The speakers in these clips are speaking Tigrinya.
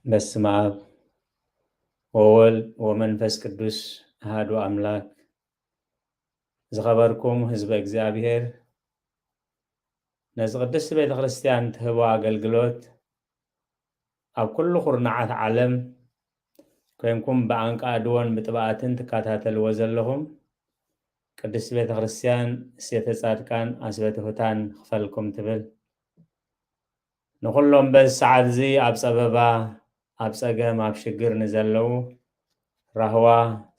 በስመ አብ ወወልድ ወመንፈስ ቅዱስ አሐዱ አምላክ። ዝኸበርኩም ህዝበ እግዚአብሔር ነዚ ቅድስቲ ቤተ ክርስቲያን ትህቦ አገልግሎት ኣብ ኩሉ ኩርናዓት ዓለም ኮይንኩም ብኣንቃ ድወን ብጥባኣትን ትከታተልዎ ዘለኹም ቅድስቲ ቤተ ክርስቲያን እሴተ ጻድቃን ኣስበተ ሁታን ክፈልኩም ትብል ንኩሎም በዚ ሰዓት እዚ ኣብ ፀበባ ኣብ ፀገም ኣብ ሽግር ንዘለዉ ራህዋ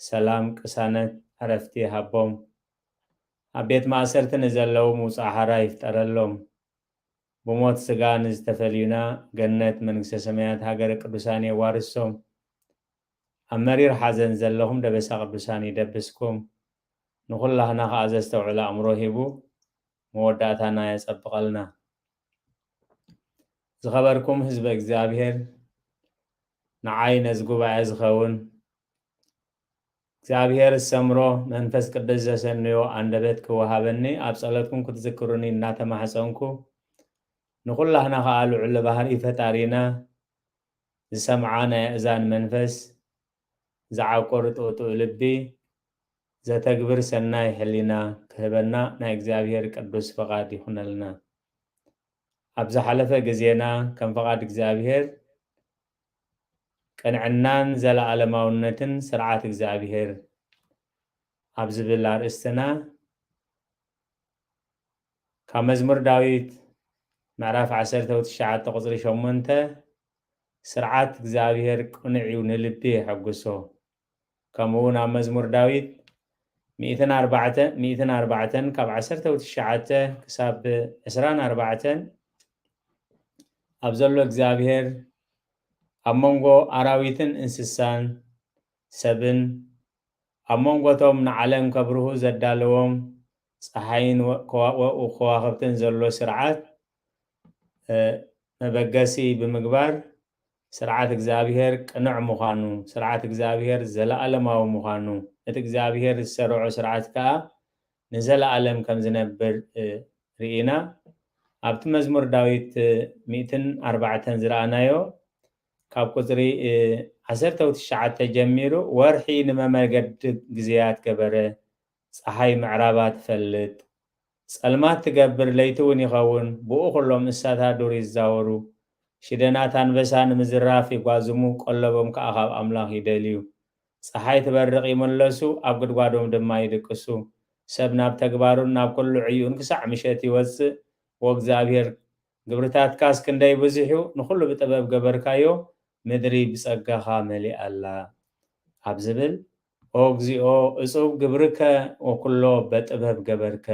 ሰላም ቅሳነት ዕረፍቲ ሃቦም ኣብ ቤት ማእሰርቲ ንዘለዉ ምውፃእ ሓራ ይፍጠረሎም ብሞት ስጋ ንዝተፈልዩና ገነት መንግስተ ሰማያት ሃገረ ቅዱሳን የዋርሶም ኣብ መሪር ሓዘን ዘለኹም ደበሳ ቅዱሳን ይደብስኩም ንኩላህና ከዓ ዘስተውዕሎ ኣእምሮ ሂቡ መወዳእታና የፀብቐልና። ዝኸበርኩም ህዝበ እግዚአብሔር ንዓይ ነዚ ጉባኤ ዝኸውን እግዚአብሔር ዝሰምሮ መንፈስ ቅዱስ ዘሰንዮ አንደበት ክወሃበኒ ኣብ ጸሎትኩም ክትዝክሩኒ እናተማሕፀንኩ ንኩላህና ከዓ ልዑል ባህሪ ፈጣሪና ዝሰምዓ ናይ እዛን መንፈስ ዝዓቆር ጥውጡእ ልቢ ዘተግብር ሰናይ ሕሊና ክህበና ናይ እግዚአብሔር ቅዱስ ፈቃድ ይኹነልና። ኣብ ዝሓለፈ ግዜና ከም ፈቃድ እግዚአብሔር ቅንዕናን ዘለዓለማውነትን ስርዓት እግዚአብሔር ኣብ ዝብል ኣርእስትና ካብ መዝሙር ዳዊት ምዕራፍ 19 ቁፅሪ 8 ስርዓት እግዚአብሔር ቅኑዕ እዩ ንልቢ የሐጉሶ ከምኡውን ኣብ መዝሙር ዳዊት 104 ካብ 19 ክሳብ 24 ኣብ ዘሎ እግዚአብሔር ኣብ መንጎ ኣራዊትን እንስሳን ሰብን ኣብ መንጎቶም ንዓለም ከብርሁ ዘዳለዎም ፀሓይን ከዋኽብትን ዘሎ ስርዓት መበገሲ ብምግባር ስርዓት እግዚአብሔር ቅኑዕ ምዃኑ ስርዓት እግዚአብሔር ዘለዓለማዊ ምዃኑ እቲ እግዚአብሔር ዝሰርዖ ስርዓት ከዓ ንዘለዓለም ከም ዝነብር ርኢና ኣብቲ መዝሙር ዳዊት 104 ዝረኣናዮ ካብ ቁፅሪ 19 ጀሚሩ ወርሒ ንመመገዲ ግዜያት ገበረ ፀሓይ ምዕራባ ትፈልጥ ጸልማት ትገብር ለይቲ እውን ይኸውን ብኡ ኩሎም እንስሳታት ዱር ይዛወሩ ሽደናት አንበሳ ንምዝራፍ ይጓዝሙ ቆለቦም ከዓ ካብ ኣምላኽ ይደልዩ ፀሓይ ትበርቕ ይመለሱ ኣብ ጉድጓዶም ድማ ይድቅሱ ሰብ ናብ ተግባሩን ናብ ኩሉ ዕዩን ክሳዕ ምሸት ይወፅእ ወእግዚአብሔር ግብርታትካስ ክንደይ ብዙሕ ንኩሉ ብጥበብ ገበርካዮ ምድሪ ብጸጋኻ መሊኣላ ኣብ ዝብል ኦ እግዚኦ እጹብ ግብርከ ወኩሎ በጥበብ ገበርከ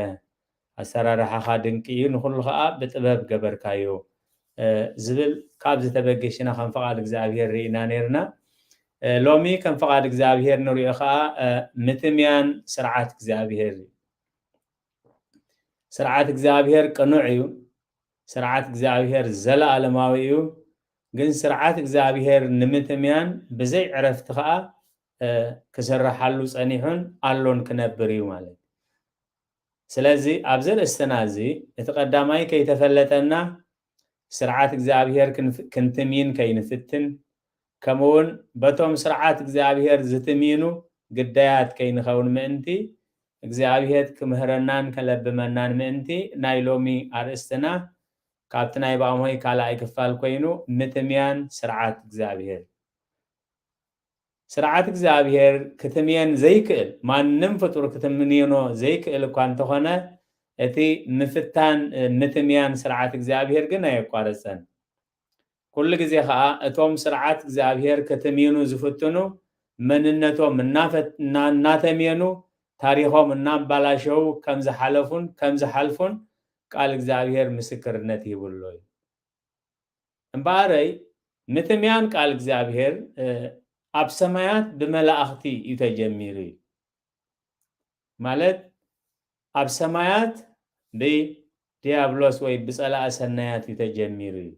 ኣሰራርሓኻ ድንቂ እዩ ንኩሉ ከዓ ብጥበብ ገበርካዮ ዝብል ካብ ዝተበገሽና ከም ፈቃድ እግዚአብሔር ርኢና ነርና። ሎሚ ከም ፈቃድ እግዚአብሔር ንሪኦ ከዓ ምትምያን ስርዓት እግዚአብሔር ስርዓት እግዚአብሔር ቅኑዕ እዩ ስርዓት እግዚአብሔር ዘለዓለማዊ እዩ ግን ስርዓት እግዚአብሔር ንምትምያን ብዘይ ዕረፍቲ ከዓ ክስርሓሉ ፀኒሑን ኣሎን ክነብር እዩ ማለት ስለዚ ኣብ ዘርእስትና እዚ እቲ ቀዳማይ ከይተፈለጠና ስርዓት እግዚአብሔር ክንትምይን ከይንፍትን ከምኡውን በቶም ስርዓት እግዚአብሔር ዝትምይኑ ግዳያት ከይንኸውን ምእንቲ እግዚአብሔር ክምህረናን ከለብመናን ምእንቲ ናይ ሎሚ ኣርእስትና ካብቲ ናይ ባእሞይ ካልኣይ ክፋል ኮይኑ ምትምያን ስርዓት እግዚአብሔር ስርዓት እግዚአብሔር ክትምየን ዘይክእል ማንም ፍጡር ክትምንየኖ ዘይክእል እኳ እንተኾነ እቲ ምፍታን ምትምያን ስርዓት እግዚአብሔር ግን ኣየቋረፀን ኩሉ ግዜ ከዓ እቶም ስርዓት እግዚአብሔር ክትምይኑ ዝፍትኑ መንነቶም እናተምየኑ ታሪኾም እናባላሸው ከም ዝሓለፉን ከም ዝሓልፉን ቃል እግዚአብሔር ምስክርነት ይብሎ እዩ እምበኣረይ ምትምያን ቃል እግዚአብሔር ኣብ ሰማያት ብመላእኽቲ እዩ ተጀሚሩ እዩ ማለት ኣብ ሰማያት ብዲያብሎስ ወይ ብፀላእ ሰናያት እዩ ተጀሚሩ እዩ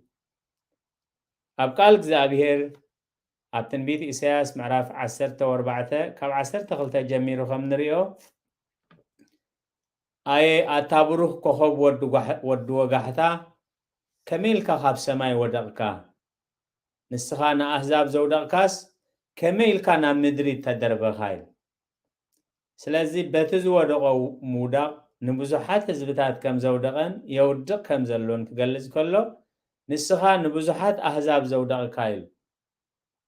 ኣብ ቃል እግዚአብሔር ኣብ ትንቢት ኢሳያስ ምዕራፍ 14 ካብ 12 ጀሚሩ ከም ንሪኦ ኣየ ኣታ ብሩኽ ኮኸብ ወዲ ወጋሕታ ከመይ ኢልካ ካብ ሰማይ ወደቕካ نسخان أحزاب زودق كاس كميل كان مدري تدربخايل سلازي بتزو ودقو مودا نبزحات حزبتات كم زودقن يودق كم زلون كجلز كله نسخا نبزحات أحزاب زودق كايل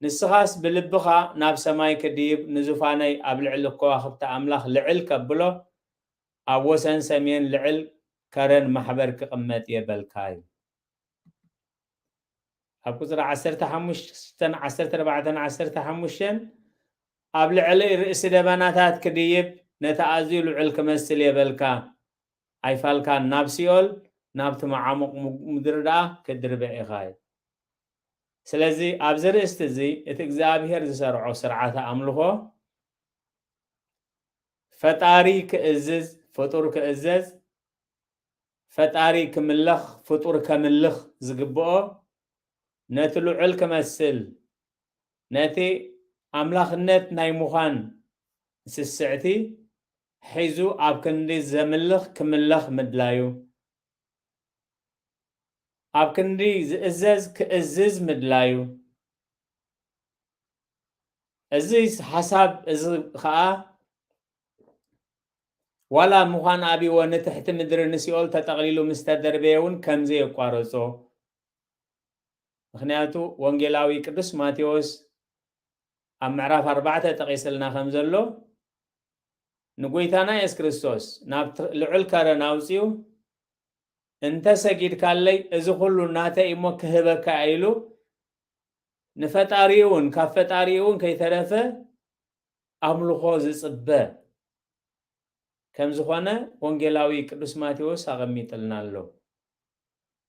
نسخاس بلبخا ناب سماي كديب نزفاني أبلعل كواخبت أملاخ لعل كبلو أوسن سمين لعل كرن محبر كقمت يبل كايل أبكزر 15 أبلعل رئيس دباناتات كديب نتأزيل لعل كمسل يبلكا أي فالكا نابسيول نابت معامق مدردا كدربع إخاي سلازي أبزر استزي اتقزابير زسرعو سرعات أملخو فتاري كأزز فطور كأزز فتاري كملخ فطور كملخ زقبؤو نتلو عل كمسل نتي أملاخنت ناي مخان سسعتي حيزو أبكندي زملخ كملخ مدلايو أبكندي زئزز كأزز مدلايو أزيز حساب أزي خاء ولا مخان أبي ونتحت مدر نسيول تتغليلو مستدربيون كمزي يقارصو مخنياتو وانجيلاوي قدس ماتيوس أم معراف 4 تقيسلنا خمزلو نقويتانا يس كريستوس لعل كارناوسيو انت سجد كالي إذا كلو ناتا إمو كهبك عيلو نفتاريون كفتاريون كي ثلاثة أملو خوز صبا كم زخوانا وانجيلاوي قدس ماتيوس أغميت لنالو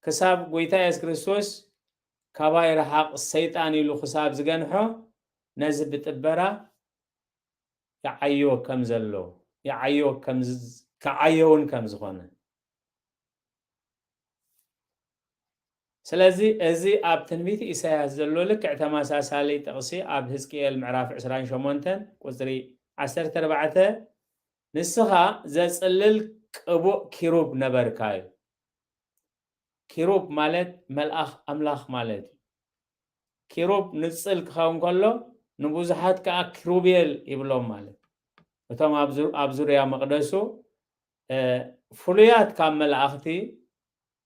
كساب قويتا يس كريستوس كاباير حق السيطاني لو خساب زغنحو نزب بتبرا يعيو كم زلو يعيو كعيون كم زخوانا سلازي ازي اب تنبيت إساياس زلو لك اعتماسا سالي تقصي اب هزكيل معراف 28 قصري 14 نسخا زصلل قبو كيروب نبركاي كيروب مالت ملأخ أملاخ مالت كيروب نصل كخون كله نبوزحات كروبيل يبلوم مالت وتم أبزور يا مقدسو فليات كامل أختي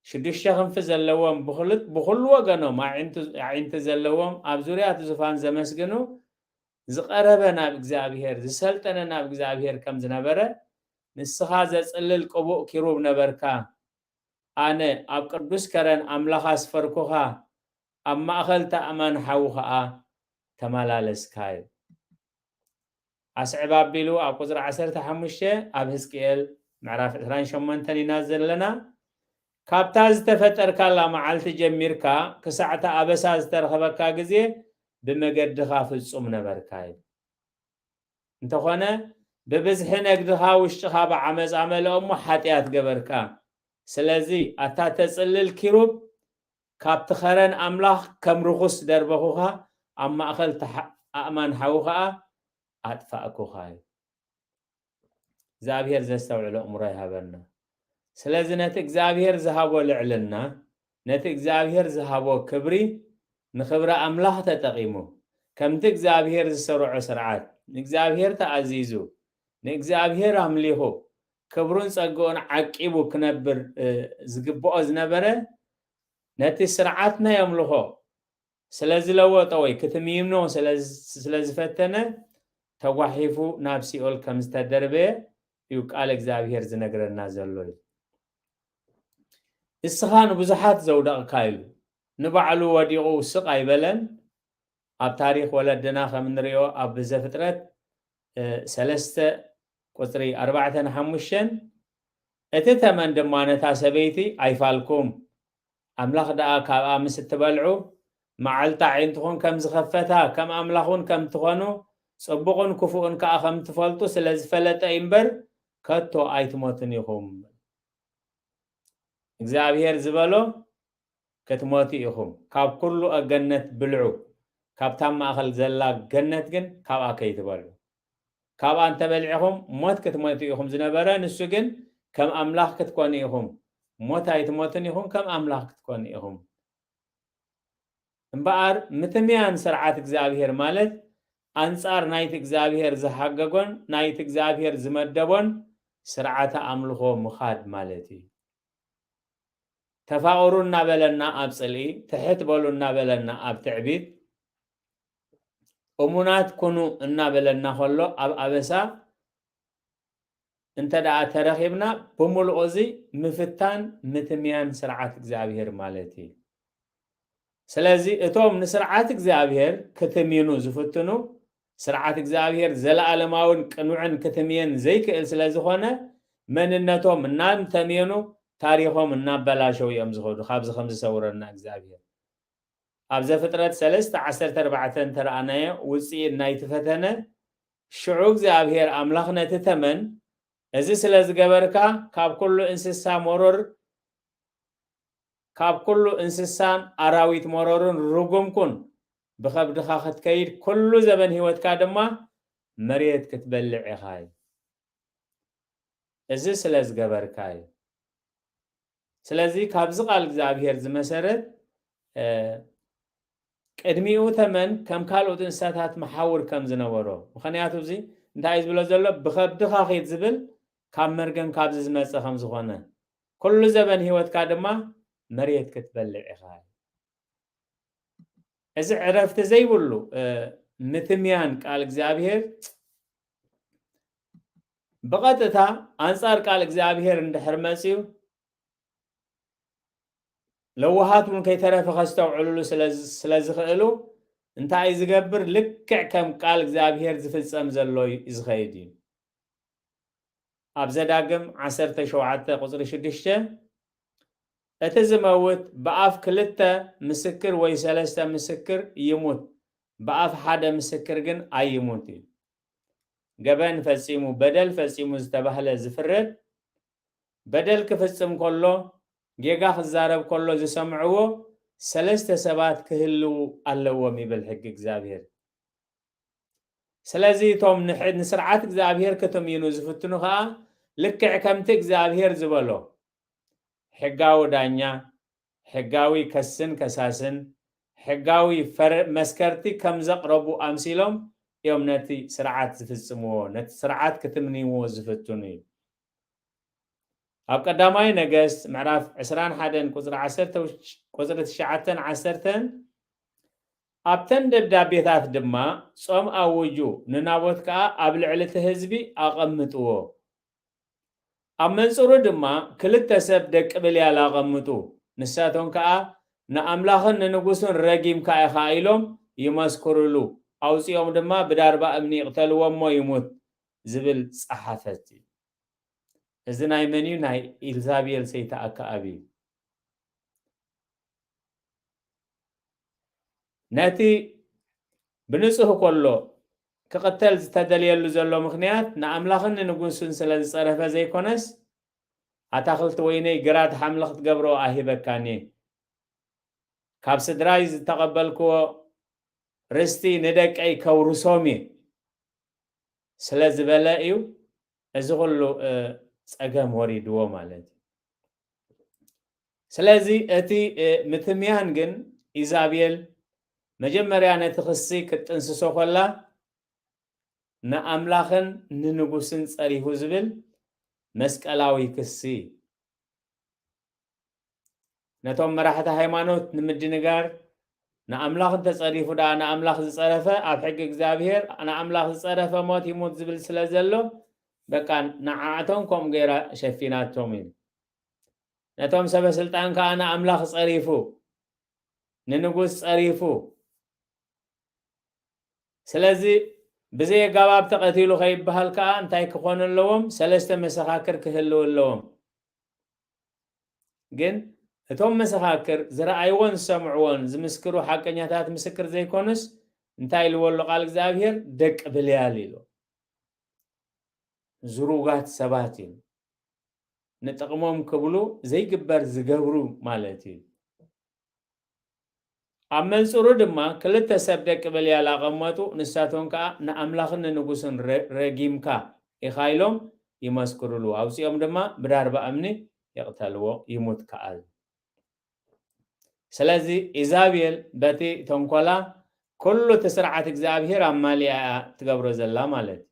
شديش شخم في زلوام بخل وجنو ما عند زلوام أبزوريات زفان زمسجنو زقربنا بجزابير زسلتنا بجزابير كم زنبرة نسخة زلل قبو كيروب نبركا أنا أبقدس كرن أملاخ فرقها أما أخلت أمان حوها تمالالس كاي أسعباب بيلو أبقزر 15 أبهسكيل معراف 28 تاني نازل لنا كابتاز تفتر كالا معالت جميركا كساعة أبساز ترخبكا جزي بمقدخا في الصوم نبركاي انتخوانا ببزحنا قدخا وشتخا بعمز عمل أمو حاتيات قبركا سلازي أتا تسلل كيروب كابت خرن أملاخ كم رخص دربخوها أما أخلت أمان حوها أدفأكوها زابير زستوعلو أمري هابرنا سلازي نتك زابير زهابو لعلنا نتك زابير زهابو كبري نخبر أملاخ تتقيمو كمتك زابير زسرع سرعات نكزابير تأزيزو نكزابير أمليهو كبرون صقون عقيبو كنبر زقبو زنبره نتي سرعاتنا يملخو سلازي لوطوي كتميمنو سلازي فتنه توحيفو نابسي اول كمستدربه يقال እግዚአብሔር ዝነግረና ዘሎ እስኻን ብዙሓት ዘውደቕ ካይሉ ንባዕሉ ወዲቑ ስቕ ኣይበለን ኣብ ታሪኽ ወለድና ከም ንሪኦ ኣብ ዘፍጥረት 3 ቁፅሪ 45 እቲ ተመን ድማ ነታ ሰበይቲ ኣይፋልኩም أملاخ دا كاب أمس تبلعو معلت عينتهون كم زخفتا كم أملاخون كم تخونو صبقون كفؤون كأخم تفلتو سلز فلت إمبر كتو أيتموتني هم إخزابير زبالو كتموتي هم كاب كله أجنت بلعو كاب تام أخل زلا جنت جن كاب أكيد بلعو كاب أنت بلعهم موت كتموتي هم زنبرا نسجن كم أملاخ كتكوني هم موت أيتموتني هم كم أملاك تكوني هم እምበኣር ምትምያን ስርዓት እግዚአብሔር ማለት አንጻር ናይት እግዚአብሔር ዝሓገጎን ናይት እግዚአብሔር ዝመደቦን ስርዓተ አምልኾ ምኻድ ማለት እዩ ተፋቅሩ እናበለና ኣብ ጽልኢ ትሕት በሉ እናበለና ኣብ ትዕቢት እሙናት ኩኑ እናበለና ከሎ ኣብ ኣበሳ እንተ ደኣ ተረኺብና ብምልኦ እዚ ምፍታን ምትምያን ስርዓት እግዚአብሔር ማለት እዩ ስለዚ እቶም ንስርዓት እግዚአብሔር ክትምይኑ ዝፍትኑ ስርዓት እግዚአብሔር ዘለዓለማውን ቅኑዕን ክትምየን ዘይክእል ስለዝኾነ መንነቶም እናንተምየኑ ታሪኾም እናበላሸው እዮም ዝኸዱ ካብዚ ከም ዝሰውረና እግዚአብሔር ኣብ ዘፍጥረት 3:14 ተረኣናዮ ውፅኢት ናይቲ ፈተነ ሽዑ እግዚአብሔር ኣምላኽ ነቲ ተመን እዚ ስለ ዝገበርካ ካብ ኩሉ እንስሳ መሮር ካብ ኩሉ እንስሳን ኣራዊት መሮርን ርጉምኩን ብከብድኻ ክትከይድ ኩሉ ዘበን ህይወትካ ድማ መሬት ክትበልዕ ኢኻ እዚ ስለ ዝገበርካ እዩ ስለዚ ካብዚ ቃል እግዚአብሔር ዝመሰረት ቅድሚኡ ተመን ከም ካልኦት እንስሳታት መሓውር ከም ዝነበሮ ምክንያቱ እዚ እንታይ ዝብሎ ዘሎ ብከብድኻ ኸይድ ዝብል ካብ መርገም ካብዚ ዝመፅእ ከም ዝኾነ ኩሉ ዘበን ህይወትካ ድማ መሬት ክትበልዕ ኢኻ እዚ ዕረፍቲ ዘይብሉ ምትምያን ቃል እግዚአብሔር ብቐጥታ አንጻር ቃል እግዚአብሔር እንድሕር መፅዩ ለውሃት እውን ከይተረፈ ከስተውዕልሉ ስለ ዝኽእሉ እንታይ ዝገብር ልክዕ ከም ቃል እግዚአብሔር ዝፍፀም ዘሎ ዝኸይድ እዩ ኣብ ዘዳግም 17:6 እቲ ዝመውት ብኣፍ 2 ምስክር ወይ 3 ምስክር ይሙት ብኣፍ 1 ምስክር ግን ኣይሙት እዩ ገበን ፈጺሙ በደል ፈጺሙ ዝተባህለ ዝፍረድ በደል ክፍጽም ከሎ ጌጋ ክዛረብ ከሎ ዝሰምዕዎ 3 ሰባት ክህልው ኣለዎም ይብል ሕጊ እግዚአብሔር ስለዚ እቶም ንስርዓት እግዚአብሔር ክትምይኑ ዝፍትኑ ከዓ ልክዕ ከምቲ እግዚአብሔር ዝበሎ ሕጋዊ ዳኛ ሕጋዊ ከስን ከሳስን ሕጋዊ መስከርቲ ከም ዘቕረቡ ኣምሲሎም እዮም ነቲ ስርዓት ዝፍጽምዎ ነቲ ስርዓት ክትምንይዎ ዝፍትኑ እዩ ኣብ ቀዳማይ ነገስት ምዕራፍ 21 ቁጽሪ 9-10 ኣብተን ደብዳቤታት ድማ ጾም ኣውጁ ንናቦት ከዓ ኣብ ልዕሊ እቲ ህዝቢ ኣቐምጥዎ ኣብ መንጽሩ ድማ 2 ሰብ ደቂ ብልያል ኣቐምጡ ንሳቶም ከዓ ንኣምላኽን ንንጉሱን ረጊምካ ኢኻ ኢሎም ይመስክሩሉ ኣውፂኦም ድማ ብዳርባ እምኒ ይቕተልዎሞ ይሙት ዝብል ጸሓፈት እዩ እዚ ናይ መን እዩ ናይ ኢልዛቤል ሰይቲ ኣከኣብ እዩ ነቲ ብንጹህ ከሎ ክቕተል ዝተደልየሉ ዘሎ ምክንያት ንኣምላኽን ንንጉሱን ስለ ዝፀረፈ ዘይኮነስ ኣታኽልቲ ወይነይ ግራት ሓምሊ ክትገብሮ ኣሂበካኒ ካብ ስድራይ ዝተቐበልክዎ ርስቲ ንደቀይ ከውርሶም እየ ስለ ዝበለ እዩ እዚ ኩሉ ፀገም ወሪድዎ ማለት እዩ ስለዚ እቲ ምትምያን ግን ኢዛቤል መጀመርያ ነቲ ክሲ ክትጥንስሶ ኮላ ንኣምላኽን ንንጉስን ፀሪሁ ዝብል መስቀላዊ ክሲ ነቶም መራሕቲ ሃይማኖት ንምድንጋር ንኣምላኽ ተፀሪፉ ዳ ንኣምላኽ ዝፀረፈ ኣብ ሕጊ እግዚአብሔር ንኣምላኽ ዝፀረፈ ሞት ይሙት ዝብል ስለ ዘሎ በቃ ንዓዓቶም ከምኡ ገይራ ሸፊናቶም እዩ ነቶም ሰበስልጣን ከዓ ንኣምላኽ ፀሪፉ ንንጉስ ፀሪፉ ስለዚ ብዘይ ኣገባብ ተቐቲሉ ከይበሃል ከዓ እንታይ ክኾኑ ኣለዎም 3 መሰኻክር ክህልው ኣለዎም ግን እቶም መሰኻክር ዝረኣይዎን ዝሰምዕዎን ዝምስክሩ ሓቀኛታት ምስክር ዘይኮኑስ እንታይ ኢልዎ ቃል እግዚአብሔር ደቂ ብልያል ኢሉ ዝሩጋት ሰባት እዩ ንጥቕሞም ክብሉ ዘይግበር ዝገብሩ ማለት እዩ ኣብ መንጽሩ ድማ 2 ሰብ ደቂ ብልያል ኣቐመጡ ንሳቶም ከዓ ንኣምላኽን ንንጉስን ረጊምካ ኢኻ ኢሎም ይመስክሩሉ ኣውፂኦም ድማ ብዳርባ እምኒ ይቕተልዎ ይሙት ከኣል سلازي إيزابيل بتي تنقلا كل تسرعة إغزابير عماليا تقبرو زلا مالت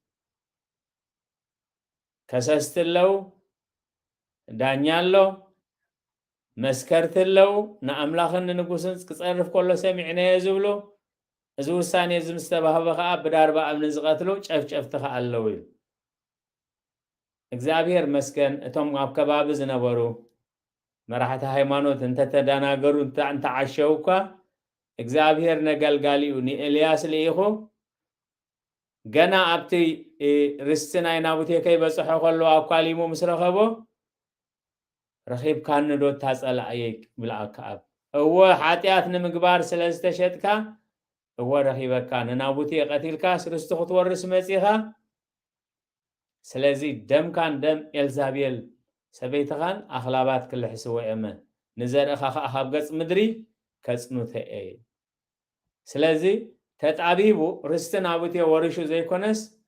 كسستلو دانيالو مسكرتلو نأملاخن نقوسن كتصرف كله سمعنا يزولو إذا وساني إذا مستبه بخاء بدار بقى من زغتلو شف تخالو إغزابير مسكن توم أبكباب زنبرو مرحت هايمانوت انت تداناغرو انت عشوكا إغزابير نقلقاليو ني إلياس ليخو غنا أبتي رستنا ينابوتي كي بصحو خلو أقاليمو مسرخبو رخيب كان ندو تاسأل أيك بالعكاب هو حاتيات نمقبار سلازتشتكا هو رخيبك كان نابوتي قتيلكا سرستخط ورس مسيخا سلازي دم كان دم إلزابيل سبيتغان أخلابات كل حسوة أما نزار أخاب قص مدري كسنو تأي سلازي تتعبيبو رستن عبوتي ورشو زي كونس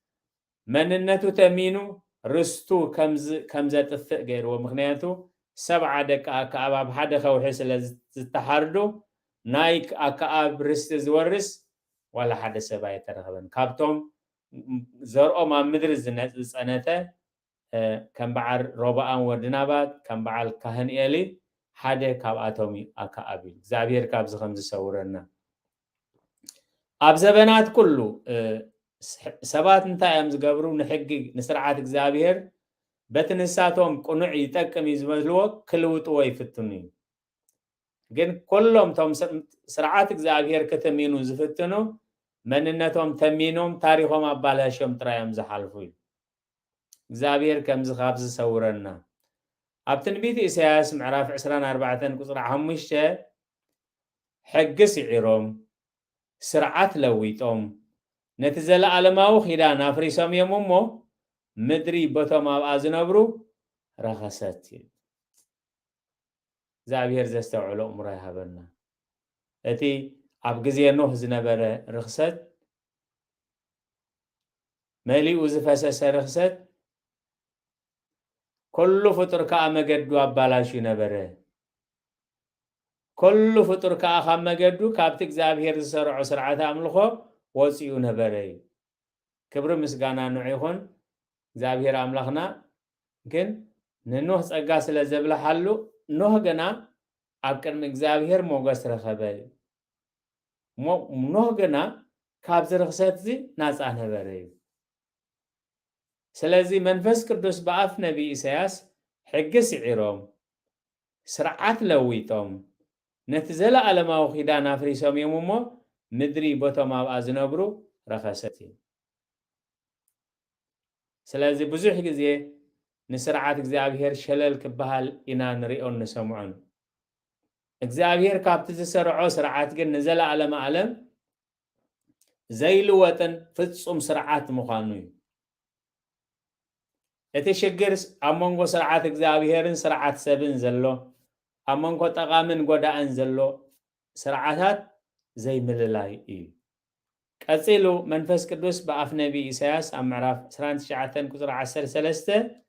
مننتو تمينو رستو كمزة تفق غير ومغنياتو 7 دقائق أكعب حدا خوحي سلازي تتحردو نايك أكعب رست زورس ولا حدا سبايا ترغبن كابتوم زرقو ما مدرس زنته كم بعر ربعان وردنابات كم بعر كهن إلي حدا كاب أتومي أكابي زابير كاب زخمز سورنا أبزبنات كله سبات انتا يمز قبرو نحقق نسرعات زابير بتنساتهم قنوع يتكم يزمزلو كلوت ويفتني جن كلهم توم سرعات زابير كتمينو زفتنو مننتهم تمينهم تاريخهم أبالاشهم ترايم زحالفوي زابير كم زخابز سورنا أبتنبيت إسياس معراف 24 قصر عمشة حقس عيروم سرعات لويتهم نتزل علماو خيدان أفريسهم يمومو مدري بطم أزنبرو رخصتي زابير زستوعلو أمره هبنا أتي أبقزي نوح زنبرة رخصت مالي وزفاسس رخصت كل فطر كأمجدو أبالاشي نبره كل فطر كأخمجدو كابتك زابير سرع سرعة أملخو وصيو نبره كبر مسجانا نوعيهون زابير أملخنا لكن ننوح سأقاس لزبل حلو نوح جنا أكر مزابير موجس رخبه نوح جنا كابز رخصت زي ناس أنا بره سلازي منفس قدوس بأف نبي إسياس حقس عيروم سرعات لويتهم نتزل على ما وخيدان أفريسهم يمومو مدري بوتو ما أزنبرو رخصتي سلازي بزوح جزيه نسرعات إغزابير شلل كبهال إنا نريئون نسمعون إغزابير كابتز سرعو سرعات جن نزل على ما علم زي لوتن فتصم سرعات مخانوي اتشجرس أمونغو سرعات إغزابيرن سرعات سبن زلو أمونغو تقامن قدا أنزلو سرعات زي مللاي إيه كأسيلو منفس قدوس بأف نبي إسياس أم معراف سران شعاتن كسر 13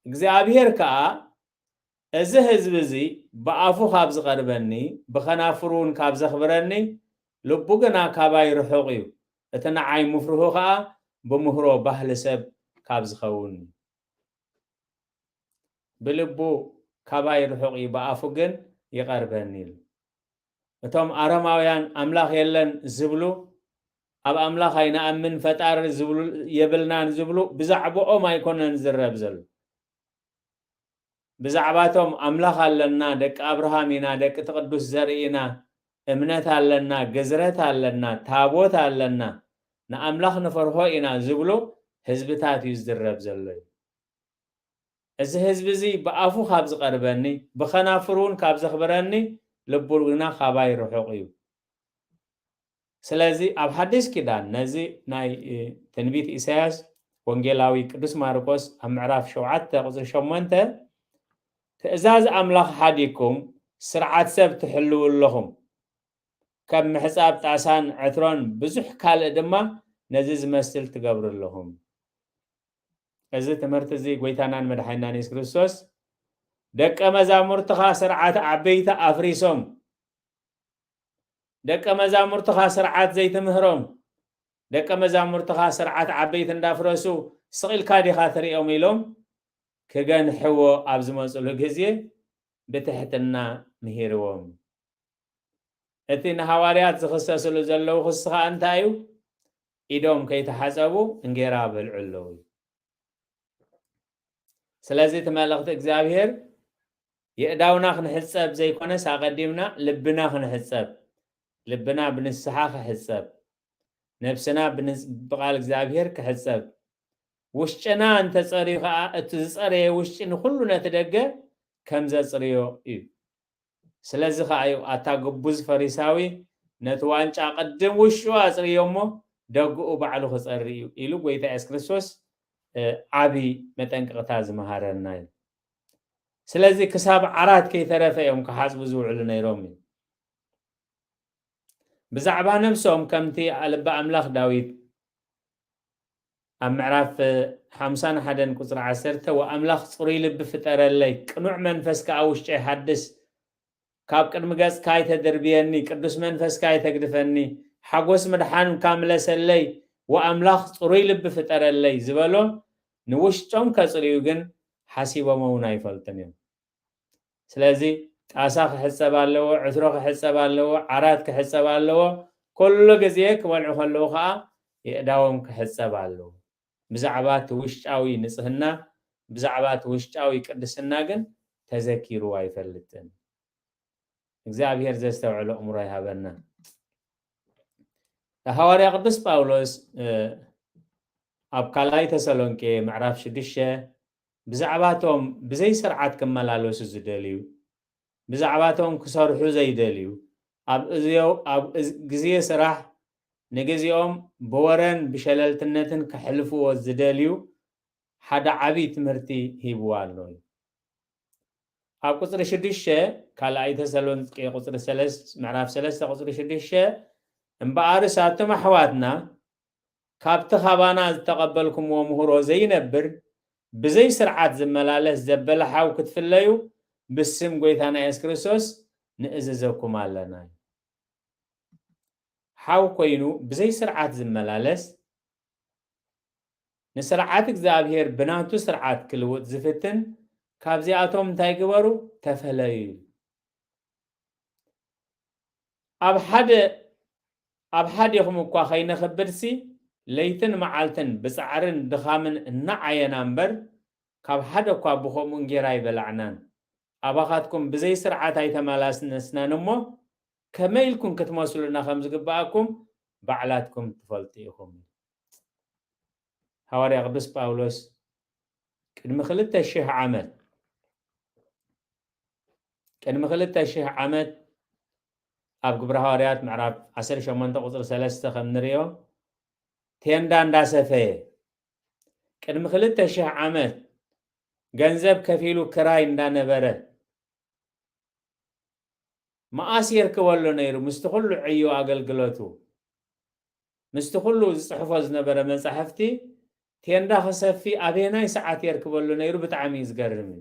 إغزابير كا إذا هزبزي بأفو خابز غربني بخنافرون كابز خبرني لبوغنا كاباي رحوقيو اتنا عاي مفروحو خا بمهرو بحل سب كابز خوني بلبو كاباي رحوقي بأفوغن يقربني اتوم أرماويان أملاخ يلن زبلو أب أملاخ هاينا أمن فتار زبلو يبلنان زبلو بزعبو ما يكونن زرب زلو بزعباتهم أملاخ لنا دك أبراهامنا دك تقدس زرعنا امنت لنا جزرت لنا تابوت لنا نأملاخ نفرهو إنا زبلو حزبتات يزدرب زلو إذا حزب زي بأفو خابز قربني بخنافرون كابز خبرني لبولغنا خاباي رحوقيو سلازي أب حدث كدان نزي ناي تنبيت إساس وانجيلاوي قدس ماركوس أم معراف شوعات تغزر شمانته تأزاز أملاخ حديكم سرعات سب تحلو لهم كم حساب تاسان عثران بزح كال دما نزيز مسل تقبر لهم إذا تمرتزي قويتانان مدحينا نيس كريستوس دك مزامرتخا سرعات عبيتا أفريسهم ደቀ መዛሙርትኻ ስርዓት ዘይትምህሮም ደቀ መዛሙርትኻ ስርዓት ዓበይት እንዳፍረሱ ስቂልካ ዲኻ ትሪኦም ኢሎም ክገንሕዎ ኣብ ዝመፅሉ ግዜ ብትሕትና ምሂርዎም እቲ ንሃዋርያት ዝኽሰስሉ ዘለው ክስ ከዓ እንታይ እዩ ኢዶም ከይተሓፀቡ እንጌራ በልዑ ኣለዉ ስለዚ እቲ መልእኽቲ እግዚአብሔር የእዳውና ክንሕፀብ ዘይኮነስ ኣቀዲምና ልብና ክንሕፀብ ልብና ብንስሓ ክሕፀብ ነፍስና ብቃል እግዚአብሔር ክሕፀብ ውሽጭና እንተፀርዩ ከዓ እቲ ዝፀረየ ውሽጢ ንኩሉ ነቲ ደገ ከም ዘፅርዮ እዩ ስለዚ ከዓ እዩ ኣታ ግቡዝ ፈሪሳዊ ነቲ ዋንጫ ቅድም ውሽጡ ኣፅርዮ እሞ ደጉኡ ባዕሉ ክፀሪ እዩ ኢሉ ጎይታ ኢየሱስ ክርስቶስ ዓብይ መጠንቅቕታ ዝመሃረና እዩ ስለዚ ክሳብ ዓራት ከይተረፈ እዮም ክሓፅቡ ዝውዕሉ ነይሮም እዩ ብዛዕባ ነብሶም ከምቲ ልበ ኣምላኽ ዳዊት ኣብ ምዕራፍ 51 ቁፅሪ 10 ወኣምላኽ ፅሩይ ልቢ ፍጠረለይ ቅኑዕ መንፈስ ከዓ ውሽጢ ይሓድስ ካብ ቅድሚ ገጽካ ይተደርብየኒ ቅዱስ መንፈስካ ይተግድፈኒ ሓጎስ ምድሓን ካምለሰለይ ወኣምላኽ ፅሩይ ልቢ ፍጠረለይ ዝበሎ ንውሽጦም ከፅርዩ ግን ሓሲቦም እውን ኣይፈልጥን እዮም ስለዚ ጣሳ ክሕፀብ ኣለዎ ዕትሮ ክሕፀብ ኣለዎ ዓራት ክሕፀብ ኣለዎ ኩሉ ግዜ ክበልዑ ከለዉ ከዓ የእዳዎም ክሕፀብ ኣለዎ ብዛዕባ እቲ ውሽጣዊ ንፅህና ብዛዕባ እቲ ውሽጣዊ ቅድስና ግን ተዘኪሩ ኣይፈልጥን እግዚአብሔር ዘስተውዕሎ እምሮ ይሃበና ሐዋርያ ቅዱስ ጳውሎስ ኣብ ካልኣይ ተሰሎንቄ ምዕራፍ 6 ብዛዕባቶም ብዘይ ስርዓት ክመላለሱ ዝደልዩ ብዛዕባቶም ክሰርሑ ዘይደልዩ ኣብ ግዜ ስራሕ ንግዚኦም ብወረን ብሸለልትነትን ክሕልፍዎ ዝደልዩ ሓደ ዓብይ ትምህርቲ ሂብዎ ኣሎ ኣብ ቁፅሪ 6 ካልኣይ ተሰሎንቄ ቁፅሪ 3 ምዕራፍ 3 ቁፅሪ 6 እምበኣር ሳቶም ኣሕዋትና ካብቲ ኻባና ዝተቐበልኩምዎ ምህሮ ዘይነብር ብዘይ ስርዓት ዝመላለስ ዘበላሓው ክትፍለዩ ብስም ጎይታና ኢየሱስ ክርስቶስ ንእዝዘኩም ኣለና ሓው ኮይኑ ብዘይ ስርዓት ዝመላለስ ንስርዓት እግዚአብሔር ብናቱ ስርዓት ክልውጥ ዝፍትን ካብዚኣቶም እንታይ ግበሩ ተፈለዩ ኣብ ሓደኹም እኳ ከይነኽብድሲ ለይትን መዓልትን ብፃዕርን ድኻምን እናዓየና እምበር ካብ ሓደ እኳ ብኸምኡ እንጌራ ይበላዕናን ኣባኻትኩም ብዘይ ስርዓት ኣይተመላስነስናን እሞ ከመይ ኢልኩም ክትመስሉና ከም ዝግባኣኩም ባዕላትኩም ትፈልጡ ኢኹም ሐዋርያ ቅዱስ ጳውሎስ ቅድሚ 2000 ዓመት ኣብ ግብረ ሐዋርያት ምዕራፍ 18 ቁፅሪ 3 ከም ንሪኦ ቴንዳ እንዳሰፈየ ቅድሚ 2000 ዓመት ገንዘብ ከፊሉ ክራይ እንዳነበረ መዓስ የርክበሎ ነይሩ ምስቲ ኩሉ ዕዮ ኣገልግሎቱ ምስቲ ኩሉ ዝፅሕፎ ዝነበረ መፅሓፍቲ ቴንዳ ክሰፊ ኣበየናይ ሰዓት የርክበሎ ነይሩ ብጣዕሚ ዝገርም እዩ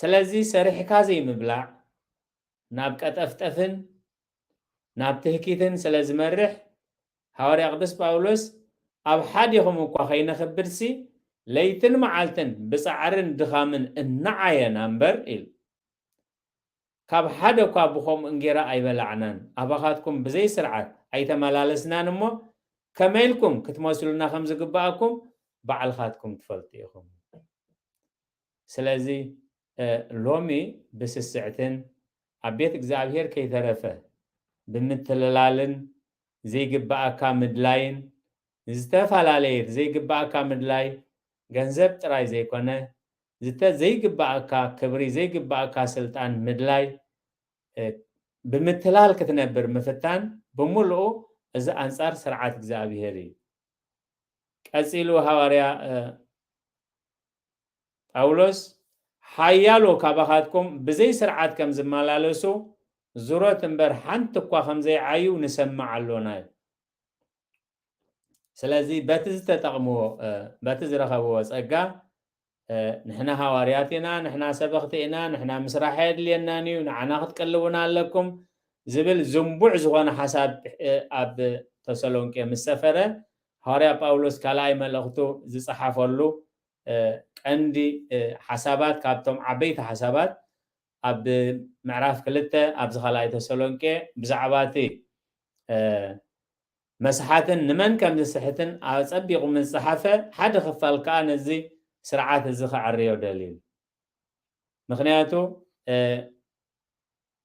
ስለዚ ሰሪሕካ ዘይምብላዕ ናብ ቀጠፍጠፍን ናብ ትህኪትን ስለ ዝመርሕ ሐዋርያ ቅዱስ ጳውሎስ ኣብ ሓዲኹም እኳ ከይነኽብድሲ ለይትን መዓልትን ብፃዕርን ድኻምን እናዓየና እምበር ኢሉ ካብ ሓደ እኳ ብኸምኡ እንጌራ ኣይበላዕናን ኣባኻትኩም ብዘይ ስርዓት ኣይተመላለስናን እሞ ከመይ ኢልኩም ክትመስሉና ከም ዝግባኣኩም ባዕልኻትኩም ትፈልጡ ኢኹም ስለዚ ሎሚ ብስስዕትን ኣብ ቤት እግዚአብሔር ከይተረፈ ብምትልላልን ዘይግባኣካ ምድላይን ዝተፈላለዩ ዘይግባኣካ ምድላይ ገንዘብ ጥራይ ዘይኮነ ዘይግባኣካ ክብሪ ዘይግባኣካ ስልጣን ምድላይ ብምትላል ክትነብር ምፍታን ብምሉኡ እዚ ኣንጻር ስርዓት እግዚአብሔር እዩ ቀፂሉ ሐዋርያ ጳውሎስ ሓያሎ ካባኻትኩም ብዘይ ስርዓት ከም ዝመላለሱ ዙሮት እምበር ሓንቲ እኳ ከም ዘይዓዩ ንሰማዕ ኣሎና እዩ ስለዚ በቲ ዝተጠቕምዎ በቲ ዝረኸብዎ ፀጋ نحنا هوارياتنا نحنا سبختنا نحنا مسرحيد لينانيو نحنا قتقلبنا لكم زبل زنبوع زغون حساب أب تسالونكي مسافرة هاريا باولوس كالاي ملغتو زي صحافولو عندي حسابات كابتم عبيت حسابات أب معرف كلته أب زخلاي تسالونكي بزعباتي مسحاتن نمن كم زسحتن أصبيغ من الصحافة حد خفال كان زي سرعات الزخ عريو دليل مخنياتو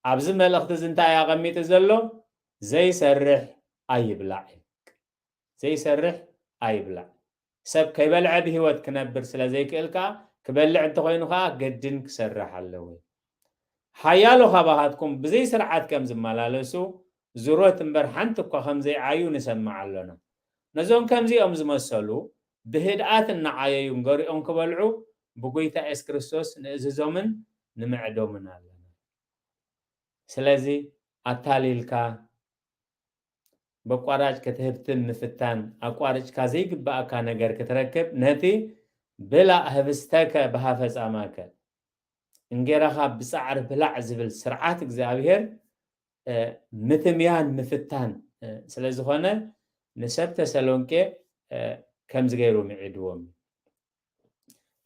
أبز ملخت زنتا يا غميت زلو زي سرح أي بلع زي سرح أي بلع سب كيبلع بهوت كنبر سلا زي كيلكا كبلع انت خوينو خا قدن كسرح اللوي حيالو خباهاتكم بزي سرعات كم زمالالسو زروت مبر حنتكو خمزي عيو نسمع لنا نزون كم زي أمز مسلو بهدآت النعايا ينقري أنكبلعو بقويتا إس كريستوس نززومن نمعدومن لنا سلازي أتاليلكا بقواراج كتهبتن نفتان أقواراج كازيق بأكا نقر كتركب نهتي بلا هفستاك بهافز أماكا انقراخا بسعر بلع زبل سرعاتك زابير متميان مفتان سلازي خونا نسب تسالونكي كم زغيرو معيدوم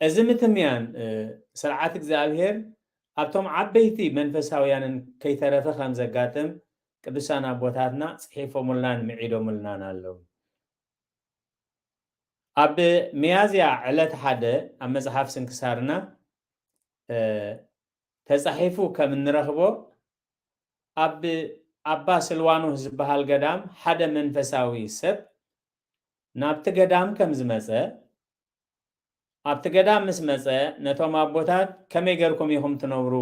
ازمتميان سرعات እግዚአብሔር አብቶም ዓበይቲ መንፈሳውያንን ከይተረፈ ከም ዘጋጥም ቅዱሳን አቦታትና ጽሒፎሙልናን ምዒዶሙልናን አለው አብ ሚያዝያ ዕለት ሓደ ኣብ መጽሓፍ ስንክሳርና ተጻሒፉ ከም እንረኽቦ ኣብ አባ ስልዋኖስ ዝበሃል ገዳም ሓደ መንፈሳዊ ሰብ ናብቲ ገዳም ከም ዝመፀ ኣብቲ ገዳም ምስ መፀ ነቶም ኣቦታት ከመይ ገርኩም ኢኹም ትነብሩ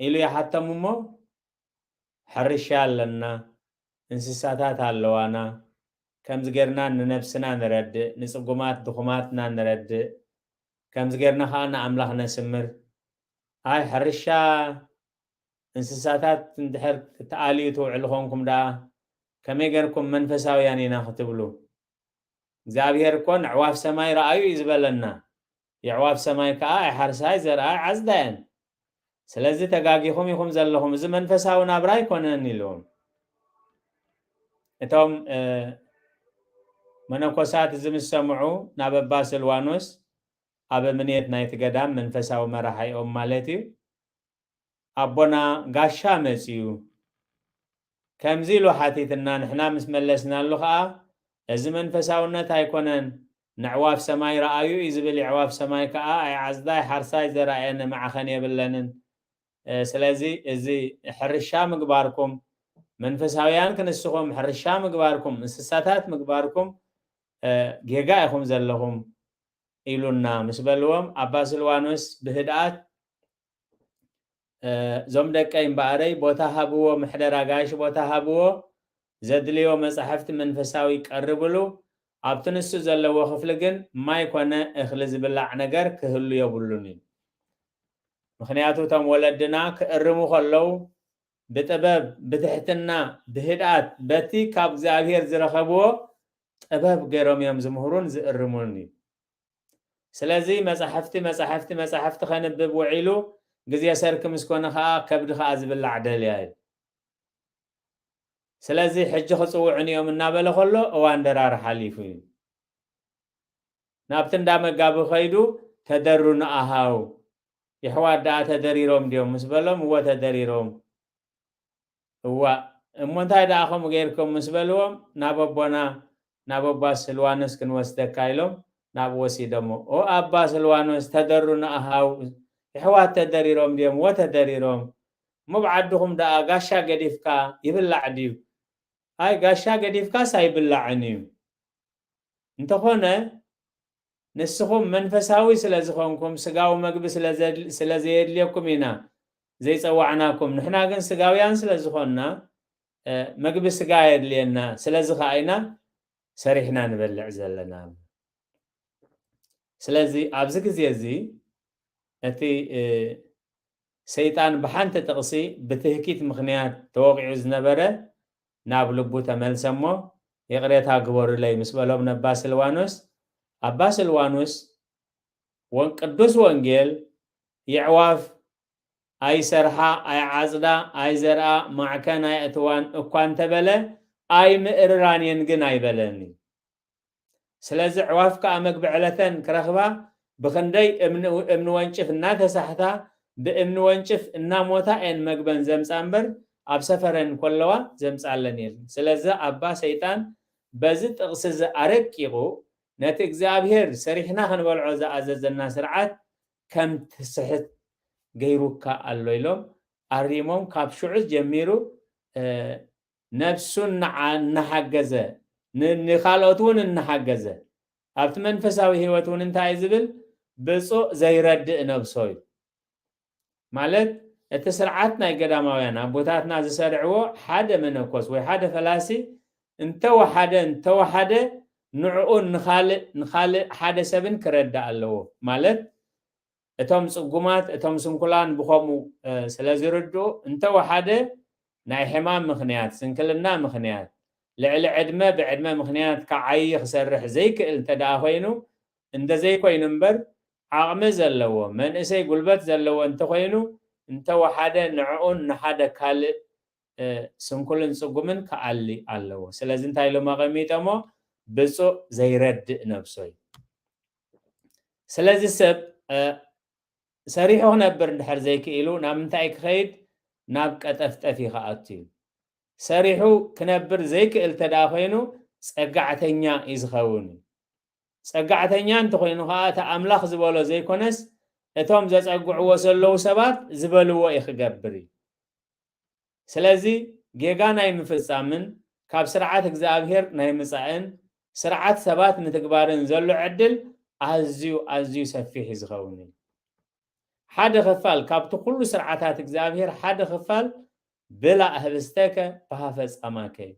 ኢሉ ይሓተሙ እሞ ሕርሻ ኣለና እንስሳታት ኣለዋና ከምዚ ጌርና ንነብስና ንረድእ ንፅጉማት ድኹማትና ንረድእ ከምዚ ጌርና ከዓ ንኣምላኽ ነስምር ኣይ ሕርሻ እንስሳታት እንድሕር ተኣልዩ ትውዕሉ ኮንኩም ደኣ ከመይ ገርኩም መንፈሳውያን ኢና ክትብሉ እግዚአብሔር ኮን ዕዋፍ ሰማይ ረአዩ ይዝበለና የዕዋፍ ሰማይ ከዓ አይሐርሳይ ዘርአይ ዓዝዳየን ስለዚህ ተጋጊኹም ይኹም ዘለኹም እዚ መንፈሳዊ ናብራ ይኮነን ኢሎም እቶም መነኮሳት ዝምሰምዑ ናብ ኣባ ስልዋኖስ ኣብ ምንየት ናይቲ ገዳም መንፈሳዊ መራሓይኦም ማለት እዩ ኣቦና ጋሻ መፅዩ ከምዚ ኢሉ ሓቲትና ንሕና ምስ መለስናሉ ከዓ እዚ መንፈሳውነት ኣይኮነን ንዕዋፍ ሰማይ ረአዩ ይዝብል ዕዋፍ ሰማይ ከዓ ኣይ ዓዝዳይ ሓርሳይ ዘርአየን ማዕኸን የብለንን ስለዚ እዚ ሕርሻ ምግባርኩም መንፈሳውያን ክንስኹም ሕርሻ ምግባርኩም እንስሳታት ምግባርኩም ጌጋ ኢኹም ዘለኹም ኢሉና ምስ በልዎም ኣባ ስልዋኖስ ብህድኣት ዞም ደቀይ እምበኣረይ ቦታ ሃብዎ ምሕደራ ጋሽ ቦታ ሃብዎ ዘድልዮ መጽሐፍቲ መንፈሳዊ ቀርብሉ ኣብቲ ንሱ ዘለዎ ክፍሊ ግን ማይኮነ እኽሊ ዝብላዕ ነገር ክህሉ የብሉን እዩ ምክንያቱ እቶም ወለድና ክእርሙ ከለው ብጥበብ ብትሕትና ብህድኣት በቲ ካብ እግዚአብሔር ዝረኸብዎ ጥበብ ገይሮም እዮም ዝምህሩን ዝእርሙን እዩ ስለዚ መጽሐፍቲ ከንብብ ውዒሉ ግዜ ሰርክ ምስኮነ ከዓ ከብዲ ከዓ ዝብላዕ ደልያ እዩ ስለዚ ሕጂ ክፅውዕን እዮም እናበለ ከሎ እዋን ደራር ሓሊፉ እዩ ናብቲ እንዳመጋቢ ኸይዱ ተደሩ ንኣሃው ይሕዋት ደኣ ተደሪሮም ድዮም ምስ በሎም እወ ተደሪሮም እዋ እሞ እንታይ ደኣ ከምኡ ጌርኩም ምስ በልዎም ናብ ኣቦና ናብ ኣባ ስልዋኖስ ክንወስደካ ኢሎም ናብ ወሲዶሞ ኦ ኣባ ስልዋኖስ ተደሩ ንኣሃው ይሕዋት ተደሪሮም ድዮም እወ ተደሪሮም እሞ ብዓድኹም ደኣ ጋሻ ገዲፍካ ይብላዕ ድዩ ኣይ ጋሻ ገዲፍካስ ኣይብላዕን እዩ እንተኾነ ንስኹም መንፈሳዊ ስለ ዝኾንኩም ስጋዊ መግቢ ስለ ዘየድልየኩም ኢና ዘይፀዋዕናኩም ንሕና ግን ስጋውያን ስለ ዝኾንና መግቢ ስጋ የድልየና ስለዚ ከዓ ኢና ሰሪሕና ንበልዕ ዘለና ስለዚ ኣብዚ ግዜ እዚ እቲ ሰይጣን ብሓንቲ ጥቕሲ ብትህኪት ምክንያት ተወቂዑ ዝነበረ ናብ ልቡ ተመልሰሞ ይቕሬታ ግበሩለይ ምስ በሎም ነባ ስልዋኖስ ኣባ ስልዋኖስ ቅዱስ ወንጌል يعواف أي سرحة أي عزدا أي زرع معكن أي أتوان أكوان تبلا أي مئرران ينجن أي بلني سلازع عواف كأمك بعلتن كرخبا بخندي ابن وانشف الناس سحتا بابن وانشف الناموتا إن مقبن زمس أمبر أب سفرن كلوا زمس علنيل سلازع أبا سيطان بزت أغسز أركيغو نتك زابهر سريحنا خنبال عوزا أزز الناس رعات كم تسحت غيروكا الليلو أريمهم كابشوعز جميرو نفسون نحجزه نخالطون نحجزه أبت منفساوي هيوتون انتاي زبل بصو زي رد نفسوي مالت التسرعاتنا قداماويانا بوتاتنا زسرعو حدا منكوس وي حدا فلاسي انتو حدا نعقون نخالق حدا سبن كردا اللو مالت اتوم صقومات اتوم سنكلان بخمو سلازيردو انتو حدا ناي حمام مخنيات سنكلنا مخنيات لعل عدمه بعدمه مخنيات كعي خسرح زيك التداهينو اند زي كوين نمبر عقم زلو من اسي قلبت زلو انت خوينو انت وحده نعون نحده كال سنكلن صقومن كالي الله سلازي انتاي لما قميتمو بصو زي رد نفسوي سلازي سب سريحو نبر ندحر زي كيلو نامنتاي كخيد ناب قطفتفي خاطيو سريحو كنبر زي كيل تداخينو صقعتنيا يزخون صقعتنيا انت خوينو خاطا املاخ زبولو زي كونس اتوم زصقعو وسلو سبات زبلو يخغبري سلازي جيغاناي مفصامن كاب سرعات እግዚአብሔር ናይ ምጻእን سرعات سبات نتكبارن زلو عدل أزيو سفيح يزخوني حدا خفال كابتو كل سرعاتات እግዚአብሔር حدا خفال بلا أهبستك بهافز أماكي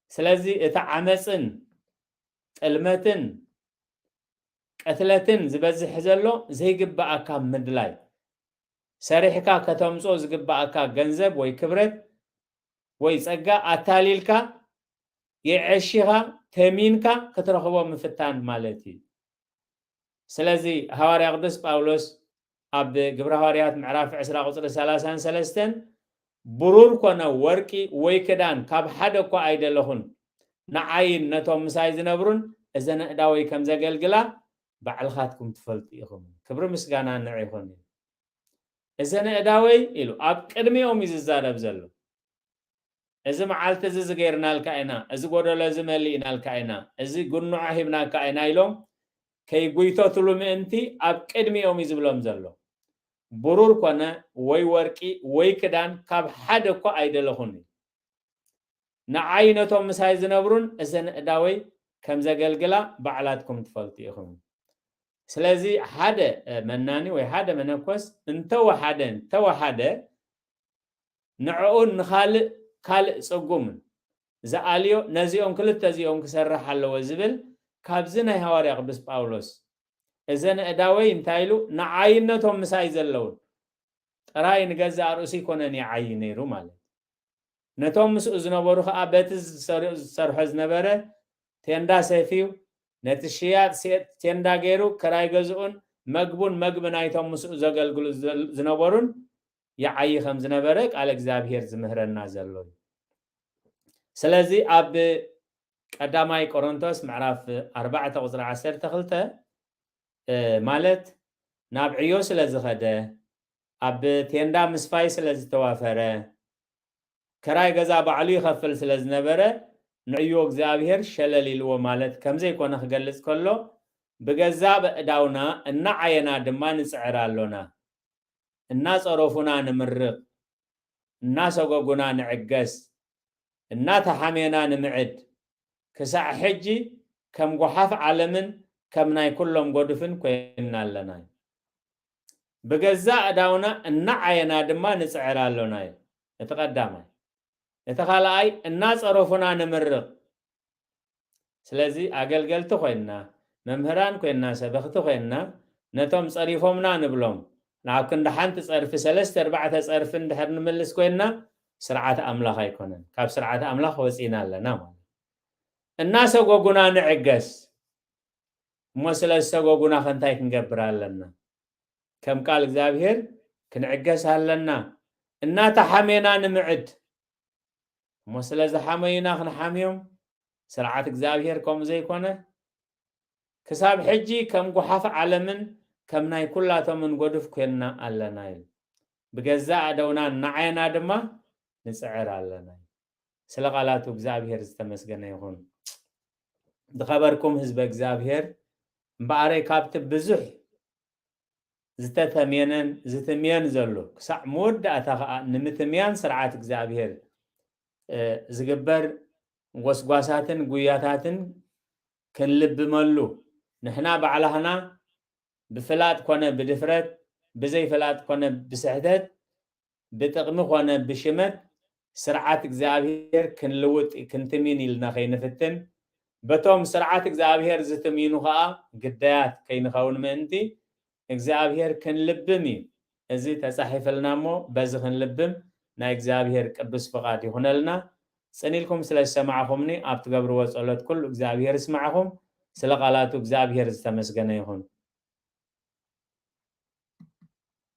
سلازي اتعامسن قلمتن قتلتن زبزح زلو زي قبعكا مدلاي سريحكا كتومصو زقبعكا ገንዘብ ወይ ክብረት ወይ ጸጋ አታሊልካ የዕሽኻ ተሚንካ ከተረኸቦ ምፍታን ማለት እዩ ስለዚህ ሐዋርያ ቅዱስ ጳውሎስ ኣብ ግብረ ሐዋርያት ምዕራፍ 10 ቁጥሪ 33 ብሩር ኮነ ወርቂ ወይ ክዳን ካብ ሓደ እኳ አይደለኹን ንዓይን ነቶም ምሳይ ዝነብሩን እዘን እዳወይ ከም ዘገልግላ ባዕልኻትኩም ትፈልጡ ኢኹም ክብሪ ምስጋና ንዕ ይኹን እዘን እዳወይ ኢሉ ኣብ ቅድሚኦም ይዝዛረብ ዘሎ እዚ መዓልቲ እዚ ዝገይርናልካ ኢና እዚ ጎደሎ ዝመሊእናልካ ኢና እዚ ጉኑዕ ሂብናልካ ኢና ኢሎም ከይጉይቶትሉ ምእንቲ ኣብ ቅድሚኦም ይዝብሎም ዘሎ ብሩር ኮነ ወይ ወርቂ ወይ ክዳን ካብ ሓደ እኳ አይደለኹን ንዓይነቶም ምሳይ ዝነብሩን እዘን እዳወይ ከም ዘገልግላ ባዕላትኩም ትፈልጡ ኢኹም ስለዚ ሓደ መናኒ ወይ ሓደ መነኮስ እንተወሓደ ንዕኡን ንኻልእ ጽጉም ዘአልዮ ነዚኦም ክልተ እዚኦም ክሰርሕ ኣለዎ ዝብል ካብዚ ናይ ሐዋርያ ቅዱስ ጳውሎስ እዘን እዳወይ እንታይሉ ንዓይነቶም ምሳይ ዘለውን ጥራይ ንገዛ ርእሲ ኮነን ይዓይ ነይሩ ማለት ነቶም ምስኡ ዝነበሩ ከዓ በቲ ዝሰርሖ ዝነበረ ቴንዳ ሰፊዩ ነቲ ሽያጥ ቴንዳ ገይሩ ከራይ ገዝኡን መግቡን ናይቶም ምስኡ ዘገልግሉ ዝነበሩን يعي خمس نبرة على እግዚአብሔር ዝምህረና ዘሎ ስለዚ ኣብ ቀዳማይ ቆሮንቶስ ምዕራፍ 4 ቁጥሪ 12 ማለት ናብ ዕዮ ስለ ዝኸደ ኣብ ቴንዳ ምስፋይ ስለ ዝተዋፈረ ከራይ ገዛ ባዕሉ ይኸፍል ስለ ዝነበረ ንዕዮ እግዚአብሔር ሸለሊልዎ ማለት ከምዘይ ኮነ ክገልጽ ከሎ ብገዛ በእዳውና እና ዓየና ድማ ንጽዕር ኣሎና እና ጸሮፉና ንምርቅ እና ሰጎጉና ንዕገስ እና ተሐሜና ንምዕድ ክሳዕ ሕጂ ከም ጎሓፍ ዓለምን ከም ናይ ኩሎም ጎድፍን ኮይና ኣለና ብገዛ እዳውና እና ዓየና ድማ ንጽዕር ኣሎና እተቀዳማይ እተኻልኣይ እና ጸሮፉና ንምርቅ ስለዚ አገልገልቲ ኮይና መምህራን ኮይና ሰበኽቲ ኮይና ነቶም ጸሪፎምና ንብሎም ናብ ክንደ ሓንቲ ጸርፊ 3-4 ጸርፊ እንድሕር ንምልስ ኮይና ስርዓተ ኣምላኽ ኣይኮነን ካብ ስርዓተ ኣምላኽ ወፂና ኣለና ማለት እና ሰጎጉና ንዕገስ مسلا استغوغنا خنتاي كنقبر لنا كم قال እግዚአብሔር كنعقس لنا إن تحمينا نمعد مسلا زحمينا خنحاميهم سرعات እግዚአብሔር كم زي كونه كساب حجي كم قحف عالمن كم ناي كلاتهم من قدف كنا علنا بجزاء دونا نعينا دما نسعر علنا سلقالاتو እግዚአብሔር استمسجنا يكون دخبركم حزب እግዚአብሔር مباري كابت بزح زتمين زلو كسع مود نمتميان سرعات እግዚአብሔር زقبر وسقاساتن قوياتاتن كنلب ملو نحنا بعلهنا بفلات كونه بدفرت بزي فلات كونه بسحدت بتقمي كونه بشمت سرعات እግዚአብሔር كنلوت كنتمين يلنا خينفتن بتوم سرعات እግዚአብሔር زتمينو خا قدايات كينخون منتي እግዚአብሔር كنلبمي ازي تصحيفلنامو بزخن لبم نا እግዚአብሔር ቅዱስ فقاد يخونلنا صنيلكم سلسمعكمني ابتغبروا ጸሎት كل እግዚአብሔር يسمعكم سلقالاتو እግዚአብሔር ዝተመስገነ ይሁን